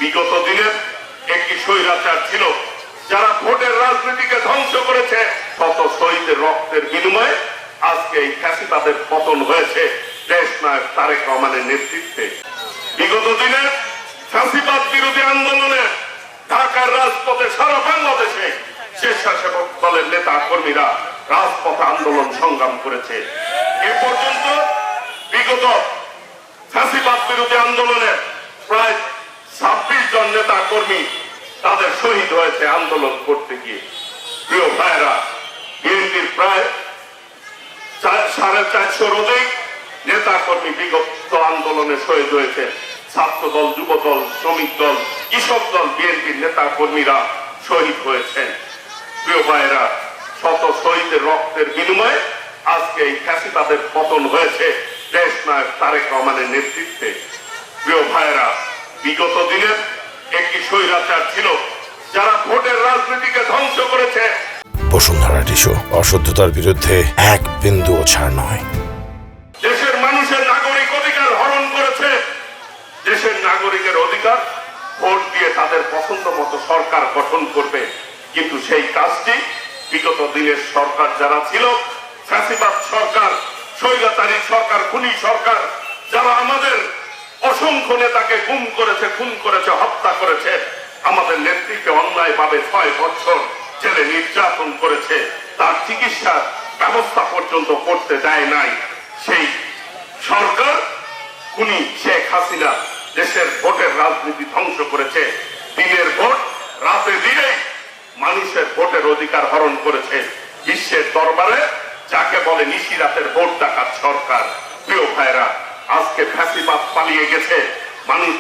বিগত দিনের একটি স্বৈরাচার ছিল যারা ভোটের রাজনীতিকে ধ্বংস করেছে। শত শহীদের রক্তের বিনিময়ে আজকে এই ফ্যাসিবাদের পতন হয়েছে দেশ নায়ক তারেক রহমানের নেতৃত্বে। বিগত দিনের ফ্যাসিবাদ বিরোধী আন্দোলনে ঢাকার রাজপথে সারা বাংলাদেশে স্বেচ্ছাসেবক দলের নেতা কর্মীরা রাজপথে আন্দোলন সংগ্রাম করেছে। এ পর্যন্ত বিগত ফ্যাসিবাদ বিরোধী আন্দোলনে প্রায় 26 জন নেতা কর্মী তাদের শহীদ হয়েছে আন্দোলন করতে গিয়ে। প্রিয় ভাইরা, বিএনপির প্রায় 450 অধিক নেতা কর্মী বিগত আন্দোলনে শহীদ হয়েছে। ছাত্র দল, যুব দল, শ্রমিক দল, কৃষক দল, বিএনপির নেতা কর্মীরা শহীদ হয়েছেন। প্রিয় ভাইরা, শত শহীদের রক্তের বিনিময়ে আজকে এই ফ্যাসিবাদের পতন হয়েছে দেশ নায়ক তারেক রহমানের নেতৃত্বে। প্রিয় ভাইরা, বিগত দিনের একটি স্বৈরাচার ছিল যারা ভোটের রাজনীতিকে ধ্বংস করেছে। বসুন্ধরা টিস্যু, অসত্যতার বিরুদ্ধে এক বিন্দুও ছাড় নয়। দেশের মানুষের নাগরিক অধিকার হরণ করেছে। দেশের নাগরিকের অধিকার ভোট দিয়ে তাদের পছন্দ মতো সরকার গঠন করবে, কিন্তু সেই কাজটি বিগত দিনের সরকার যারা ছিল, ফ্যাসিবাদ সরকার, স্বৈরাচারী সরকার, খুনি সরকার, যারা আমাদের অসংখ্য নেতাকে গুম করেছে, খুন করেছে, হত্যা করেছে, আমাদের নেত্রীকে অন্যায়ভাবে 6 বছর জেলে নির্যাতন করেছে, তার চিকিৎসার ব্যবস্থা পর্যন্ত করতে দেয় নাই। সেই সরকার খুনি শেখ হাসিনা দেশের ভোটের রাজনীতি ধ্বংস করেছে। দিনের ভোট রাতে দিনেই মানুষের ভোটের অধিকার হরণ করেছে। বিশ্বের দরবারে যাকে বলে নিশি রাতের ভোট ডাকাত সরকার। প্রিয় ভাইরা, আজকে ফ্যাসিবাদ পালিয়ে গেছে। মানুষ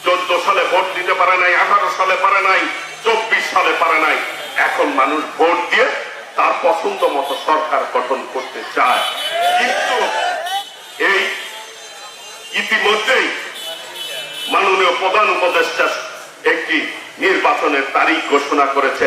14 সালে ভোট দিতে পারে নাই, 18 সালে পারে নাই, 24 সালে পারে নাই। এখন মানুষ ভোট দিয়ে তার পছন্দ মতো সরকার গঠন করতে চায়। কিন্তু এই ইতিমধ্যেই মাননীয় প্রধান উপদেষ্টা একটি নির্বাচনের তারিখ ঘোষণা করেছে।